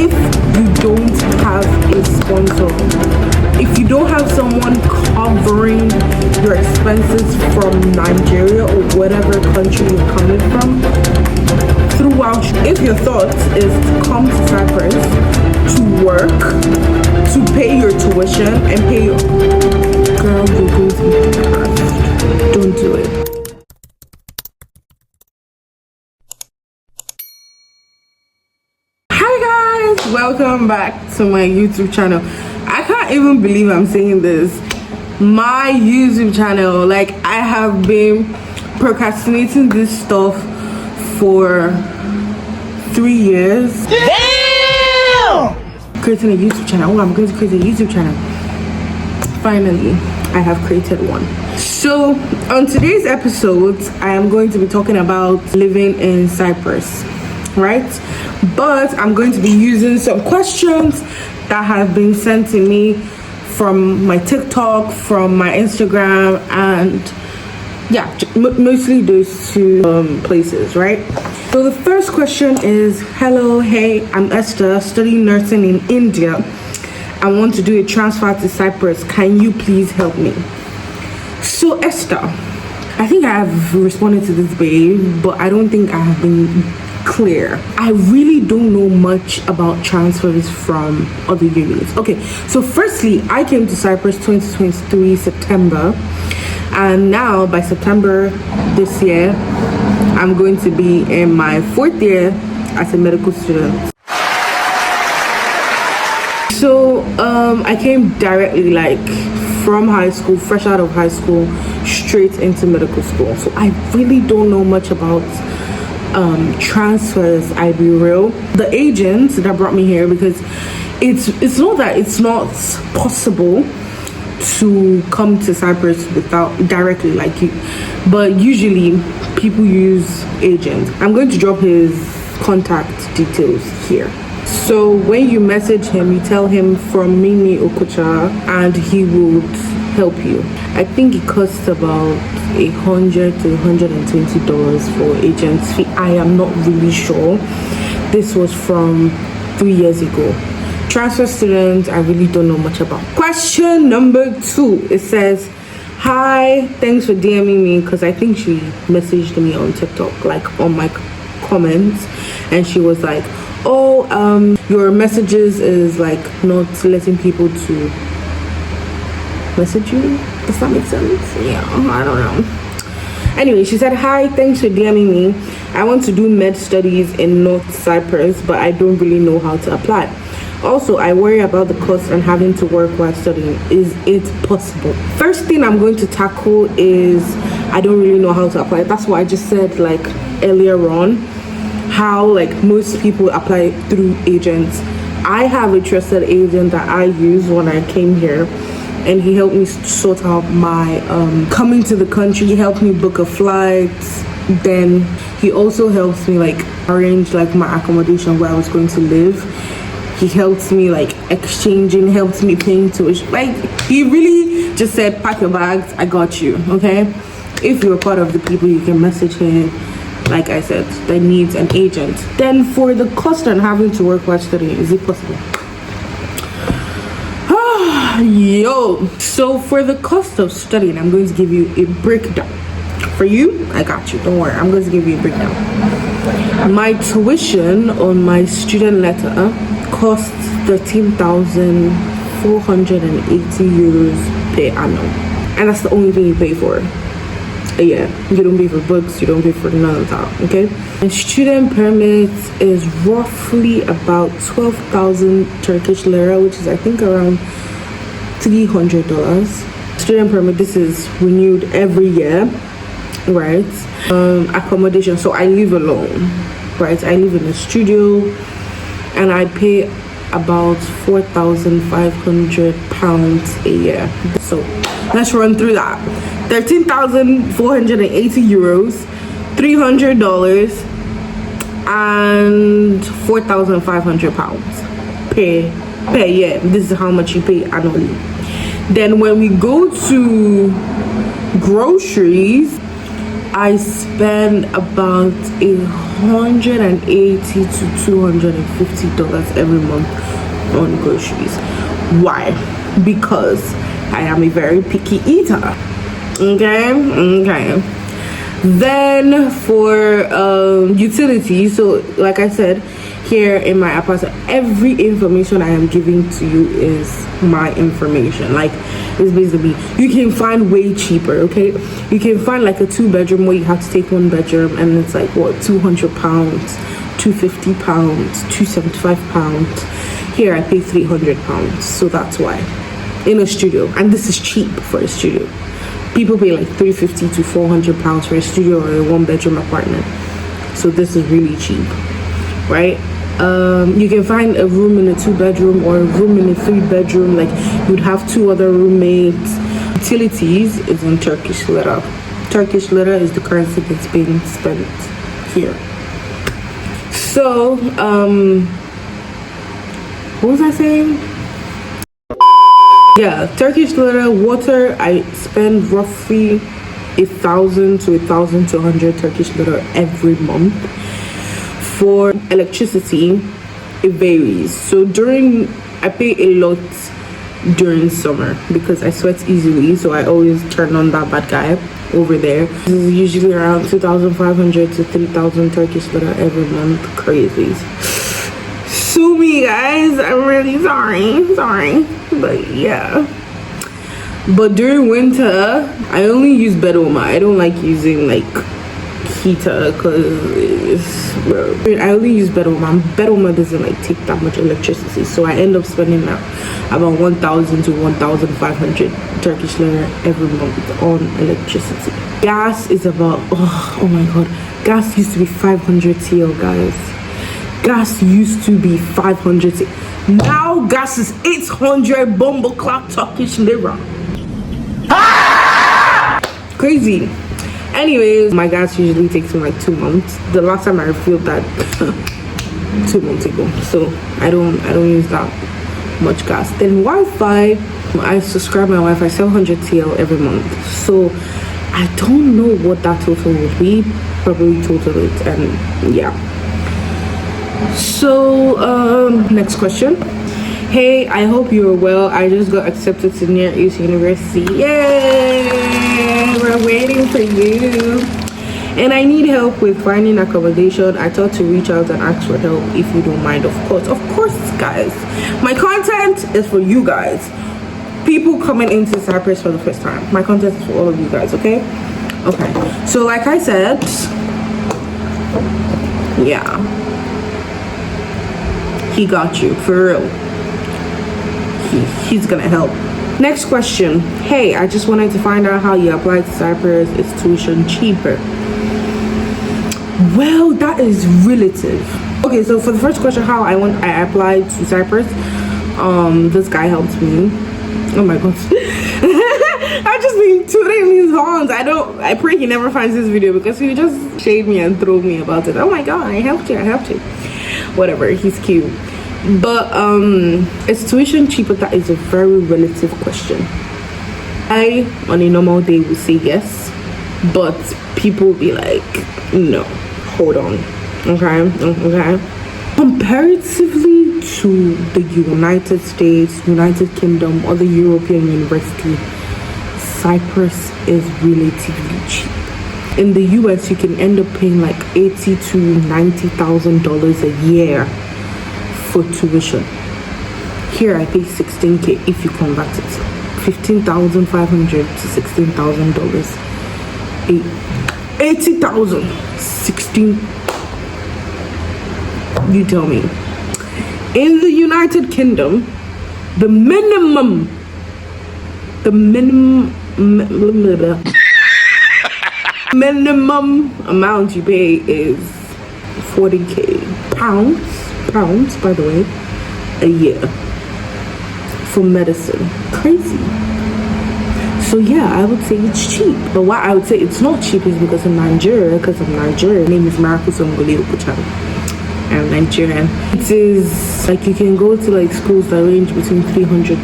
if you don't have a sponsor, if you don't have someone covering your expenses from Nigeria or whatever country you're coming from throughout, if your thought is to come to Cyprus to work, to pay your tuition and pay your girl, you're going to be crushed. Don't do it. Welcome back to my YouTube channel. I can't even believe I'm saying this. My YouTube channel, like, I have been procrastinating this stuff for 3 years. Damn! Creating a YouTube channel. Oh, I'm going to create a YouTube channel. Finally, I have created one. So on today's episode, I am going to be talking about living in Cyprus, right? But I'm going to be using some questions that have been sent to me from my TikTok, from my Instagram, and yeah, mostly those two places, right? So the first question is, hello, hey, I'm Esther, studying nursing in India. I want to do a transfer to Cyprus. Can you please help me? So Esther, I think I have responded to this, babe, but I don't think I have been clear. I really don't know much about transfers from other unis. Okay, so firstly, I came to Cyprus 2023 September, and now by September this year, I'm going to be in my 4th year as a medical student. So I came directly, like, from high school, fresh out of high school, straight into medical school. So I really don't know much about transfers. I be real, the agent that brought me here, because it's not that it's not possible to come to Cyprus without directly like you, but usually people use agents. I'm going to drop his contact details here. So when you message him, you tell him from Mimi Okocha and he would help you. I think it costs about $100 to $120 for agent's fee. I am not really sure. This was from 3 years ago. Transfer students, I really don't know much about. Question number 2, it says, hi, thanks for DMing me, because I think she messaged me on TikTok, like on my comments, and she was like, oh, your messages is like not letting people to message you. Does that make sense? Yeah, I don't know. Anyway, she said, hi, thanks for DMing me. I want to do med studies in North Cyprus, but I don't really know how to apply. Also, I worry about the cost and having to work while studying. Is it possible? First thing I'm going to tackle is I don't really know how to apply. That's what I just said, like, earlier on, how like most people apply through agents. I have a trusted agent that I use when I came here, and he helped me sort out my coming to the country. He helped me book a flight. Then he also helps me like arrange like my accommodation where I was going to live. He helped me like exchanging, helped me paying tuition. Like, he really just said, pack your bags, I got you. Okay, if you're part of the people, you can message him, like I said, that needs an agent. Then for the cost and having to work while studying, is it possible? Yo, so for the cost of studying, I'm going to give you a breakdown. For you, I got you, don't worry, I'm going to give you a breakdown. My tuition on my student letter costs 13,480 euros per annum, and that's the only thing you pay for a year. You don't pay for books, you don't pay for none of that, okay? And student permit is roughly about 12,000 Turkish lira, which is I think around $300. Student permit, this is renewed every year, right? Accommodation, so I live alone, right? I live in a studio, and I pay about £4,500 a year. So let's run through that. 13,480 euros, $300, and £4,500 per year. This is how much you pay annually. Then when we go to groceries, I spend about $180 to $250 every month on groceries. Why? Because I am a very picky eater. Okay. Then for utilities, so like I said, here in my apartment, every information I am giving to you is my information. Like, it's basically, you can find way cheaper. Okay, you can find like a 2-bedroom where you have to take 1 bedroom, and it's like what, £200, £250, £275. Here I pay £300, so that's why, in a studio. And this is cheap for a studio. People pay like £350 to £400 for a studio or a 1-bedroom apartment, so this is really cheap, right? You can find a room in a 2-bedroom or a room in a 3-bedroom. Like, you'd have 2 other roommates. Utilities is in Turkish lira. Turkish lira is the currency that's being spent here. So what was I saying? Yeah, Turkish lira. Water, I spend roughly 1,000 to 1,200 Turkish lira every month. For electricity, it varies. So I pay a lot during summer because I sweat easily, so I always turn on that bad guy over there. This is usually around 2,500 to 3,000 Turkish lira every month. Crazy. Sue me, guys. I'm really sorry, but yeah. But during winter, I only use Bedoma. I don't like using like heater because I only use Bedoma. Bedoma doesn't like take that much electricity, so I end up spending about 1,000 to 1,500 Turkish lira every month on electricity. Gas is about oh my god, gas used to be 500 TL, guys. Gas used to be 500 TL. Now gas is 800 bomba clock Turkish lira. Crazy. Anyways, my gas usually takes me like 2 months. The last time I refilled that 2 months ago, so I don't use that much gas. Then Wi-Fi, I subscribe my Wi-Fi 700 TL every month, so I don't know what that total would be. Probably total it, and yeah. So next question. Hey, I hope you're well. I just got accepted to Near East University. Yay! We're waiting for you. And I need help with finding accommodation. I thought to reach out and ask for help if you don't mind. Of course, guys. My content is for you guys. People coming into Cyprus for the first time. My content is for all of you guys, okay? Okay. So like I said, yeah. He got you, for real. He's gonna help. Next question. Hey, I just wanted to find out how you applied to Cyprus. Is tuition cheaper? Well, that is relative. Okay, so for the first question, how I applied to Cyprus, this guy helped me. Oh my god. I've just been tooting his horns. I pray he never finds this video because he just shade me and throw me about it. Oh my god, I helped you. Whatever, he's cute. But is tuition cheaper? That is a very relative question. I, on a normal day, would say yes, but people will be like, no, hold on. Okay. Comparatively to the United States, United Kingdom, or the European university, Cyprus is relatively cheap. In the US, you can end up paying like $80,000 to $90,000 a year for tuition. Here I pay $16K if you convert it. $15,500 to $16,000. $80,000, 16. You tell me. In the United Kingdom, the minimum amount you pay is 40K pounds, by the way, a year for medicine. Crazy. So yeah, I would say it's cheap. But why I would say it's not cheap is because of Nigeria. My name is Marcus Ongole Okuchan. I'm Nigerian. It is like you can go to like schools that range between 300 to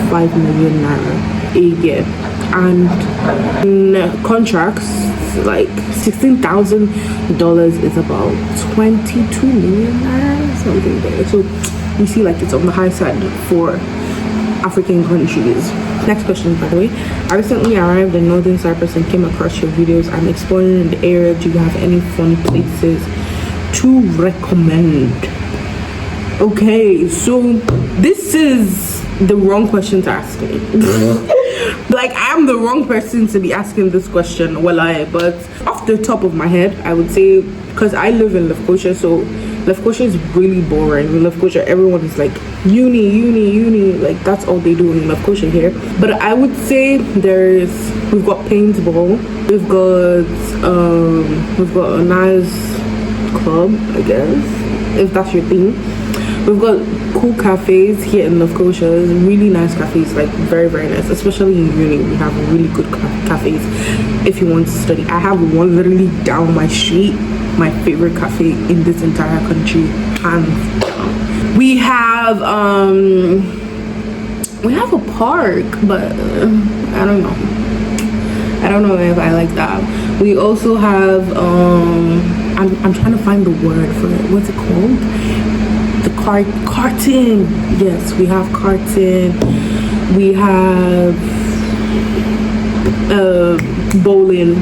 5 million naira a year. and contracts, like $16,000 is about 22 million naira, something there. So you see, like, it's on the high side for African countries. Next question, by the way. I recently arrived in Northern Cyprus and came across your videos. I'm exploring in the area. Do you have any fun places to recommend? Okay, so this is the wrong question to ask me. Like, I'm the wrong person to be asking this question, but off the top of my head, I would say, because I live in Lefkosia, so Lefkosia is really boring. In Lefkosia, everyone is like uni, like that's all they do in Lefkosia here. But I would say we've got paintball, we've got a nice club, I guess, if that's your thing. We've got cool cafes here in Lefkosia, really nice cafes, like very, very nice. Especially in uni, we have really good cafes if you want to study. I have one literally down my street, my favorite cafe in this entire country, hands down. We have a park, but I don't know if I like that. We also have I'm trying to find the word for it. What's it called? The carton. Yes, we have carton. We have bowling.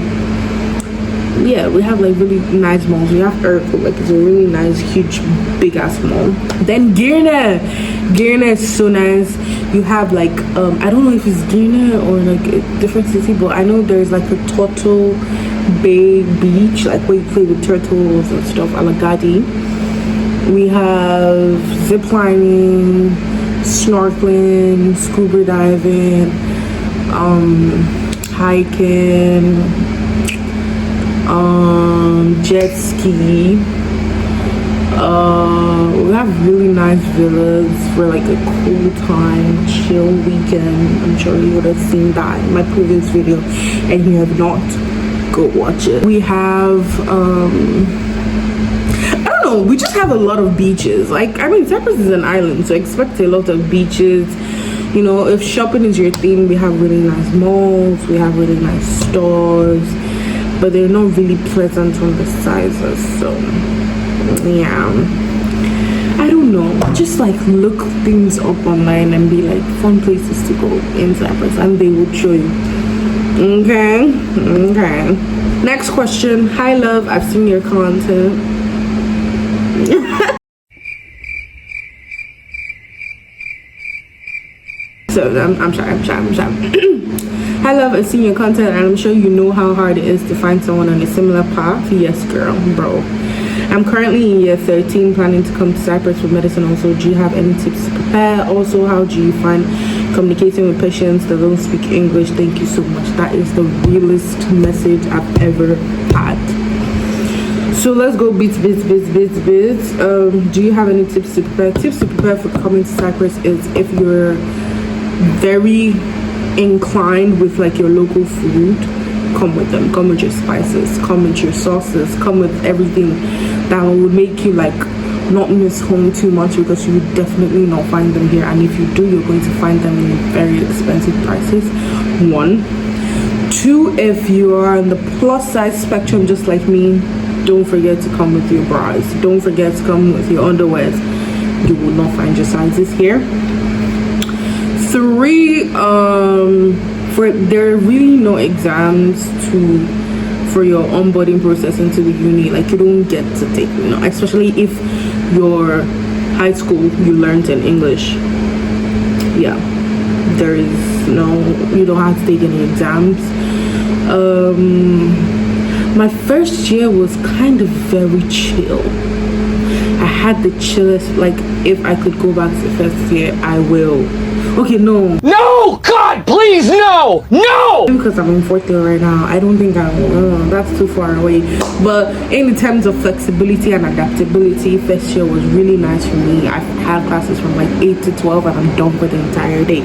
Yeah, we have like really nice malls. We have Urkel, like it's a really nice, huge, big ass mall. Then Girne is so nice. You have like I don't know if it's Girne or like a different city, but I know there's like a Turtle Bay beach, like where you play with turtles and stuff, Alagadi. We have zip lining, snorkeling, scuba diving, hiking, jet ski. We have really nice villas for like a cool time, chill weekend. I'm sure you would have seen that in my previous video, and you have not, go watch it. We have I don't know, we just have a lot of beaches. Like, I mean, Cyprus is an island, so expect a lot of beaches. You know, if shopping is your thing, we have really nice malls, we have really nice stores, but they're not really pleasant on the sizes. So yeah, I don't know, just like look things up online and be like fun places to go in Cyprus, and they will show you. Okay. Next question. Hi love, I've seen your content. So I'm shy. Hi love, I've seen your content and I'm sure you know how hard it is to find someone on a similar path. Yes girl, bro. I'm currently in year 13, planning to come to Cyprus for medicine. Also, do you have any tips to prepare? Also, how do you find communicating with patients that don't speak English? Thank you so much. That is the realest message I've ever had. So let's go bits. Do you have any tips to prepare? Tips to prepare for coming to Cyprus is if you're very inclined with like your local food, come with them. Come with your spices, come with your sauces, come with everything that would make you like not miss home too much, because you would definitely not find them here, and if you do, you're going to find them in very expensive prices. 1. 2, if you are on the plus size spectrum just like me, don't forget to come with your bras, don't forget to come with your underwears. You will not find your sizes here. 3, there are really no exams for your onboarding process into the uni. Like, you don't get to take, especially if your high school you learned in English. Yeah, there is you don't have to take any exams. My first year was kind of very chill. I had the chillest, like, if I could go back to the first year, I will. Okay, no, God, please, no. Because I'm in 4th year right now, I don't think I will. That's too far away. But in terms of flexibility and adaptability, first year was really nice for me. I had classes from like 8 to 12, and I'm done for the entire day.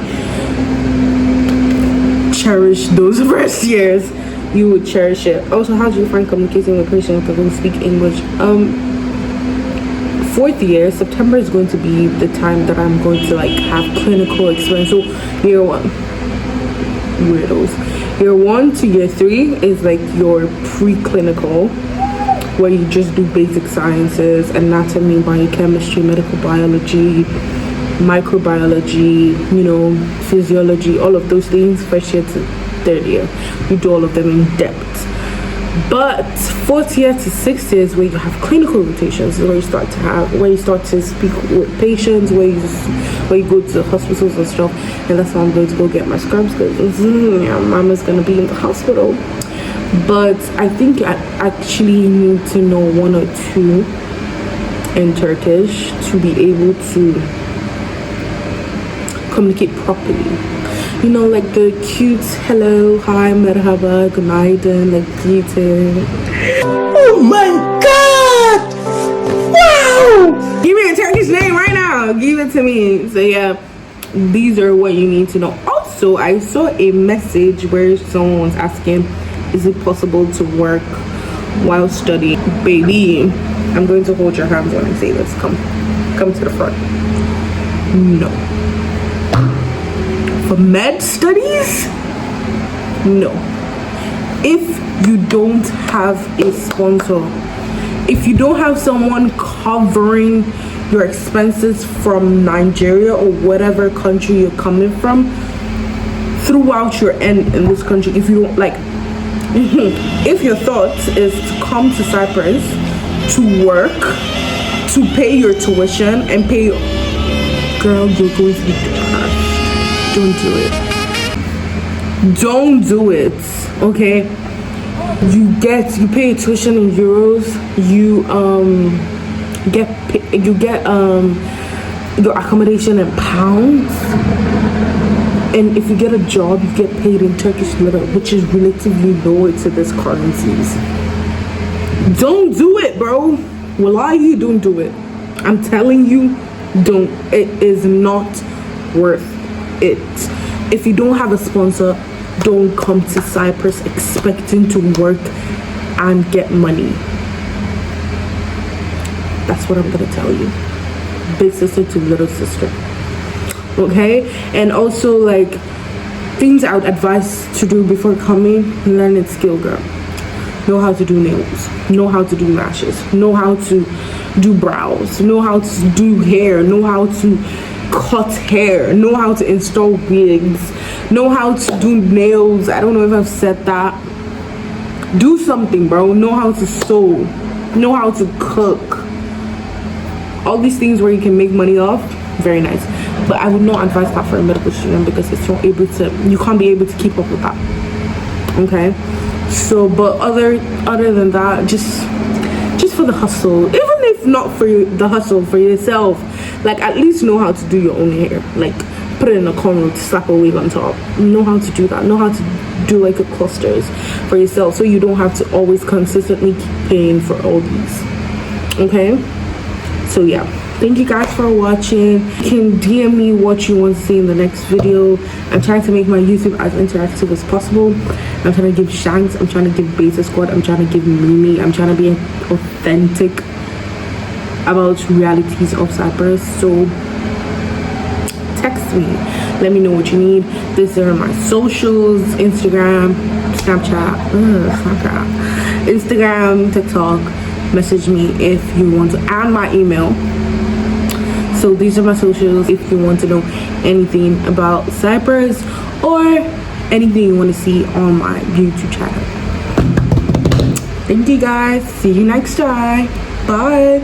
Cherish those first years. You would cherish it. Also, how do you find communicating with patients that don't speak English? 4th year, September is going to be the time that I'm going to like have clinical experience. So year 1, weirdos. Year 1 to year 3 is like your preclinical, where you just do basic sciences, anatomy, biochemistry, medical biology, microbiology, physiology, all of those things. First year to third year, you do all of them in depth. But fourth year to sixth year is where you have clinical rotations, where you start to speak with patients, where you go to hospitals and stuff. And that's why I'm going to go get my scrubs, because mama's gonna be in the hospital. But I think I actually need to know 1 or 2 in Turkish to be able to communicate properly. Like the cute hello, hi, merhaba, günaydın, like greeting. Oh my god! Wow! Give me a Turkish name right now. Give it to me. So yeah, these are what you need to know. Also, I saw a message where someone was asking, is it possible to work while studying? Baby, I'm going to hold your hands when I say this. Come to the front. No. For med studies? No. If you don't have a sponsor, if you don't have someone covering your expenses from Nigeria or whatever country you're coming from throughout your end in this country, if you don't if your thought is to come to Cyprus to work, to pay your tuition and pay your girl, you're going to be depressed. Don't do it. Don't do it. Okay. You pay your tuition in euros. You get your accommodation in pounds. And if you get a job, you get paid in Turkish lira, which is relatively lower to this currencies. Don't do it, bro. Wallahi, don't do it. I'm telling you, don't. It is not worth it. If you don't have a sponsor, don't come to Cyprus expecting to work and get money. That's what I'm gonna tell you. Big sister to little sister. Okay? And also, like, things I would advise to do before coming: learn a skill, girl. Know how to do nails, know how to do lashes, know how to do brows, know how to do hair, know how to cut hair, know how to install wigs, know how to do nails. I don't know if I've said that. Do something, bro. Know how to sew, know how to cook. All these things where you can make money off, very nice. But I would not advise that for a medical student, because you can't be able to keep up with that. Okay? So, but other than that, just for the hustle, even if not for the hustle, for yourself, like, at least know how to do your own hair. Like, put it in a corner to slap a wig on top. Know how to do that. Know how to do like a clusters for yourself, so you don't have to always consistently keep paying for all these. Okay? So yeah, thank you guys for watching. You can DM me what you want to see in the next video. I'm trying to make my YouTube as interactive as possible. I'm trying to give Shanks, I'm trying to give Beta Squad, I'm trying to give Mimi, I'm trying to be authentic about realities of Cyprus. So text me, let me know what you need. These are my socials: Instagram, Instagram, TikTok. Message me if you want to, and my email. So these are my socials if you want to know anything about Cyprus or anything you want to see on my YouTube channel. Thank you guys. See you next time. Bye.